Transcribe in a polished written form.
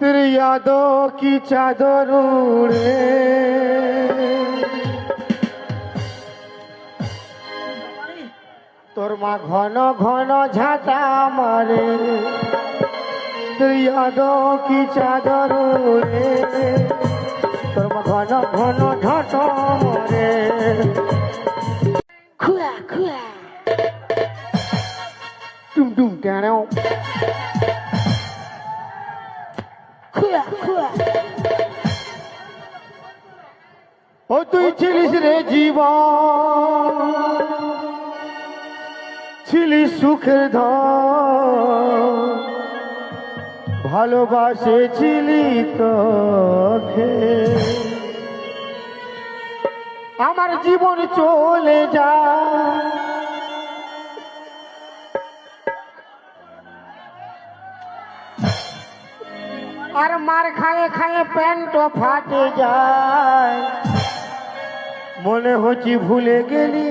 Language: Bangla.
तेरी यादों की चादर उड़े, तोर माँ घन घन झाटा मारे, तेरी यादों की चादर उड़े, तोर माँ घन घन झाटा मारे। खुआ खुआ टुम टुम टेढ़ो खुआ खुआ। ও তুই ছিলিস রে জীবন, ছিলিস সুখের ধন, ভালোবাসেছিলি তোকে, আমার জীবন চলে যায়। আর মার খায়ে খায়ে প্যান্ট ফাটে যায়, মনে হচ্ছে ভুলে গেলি।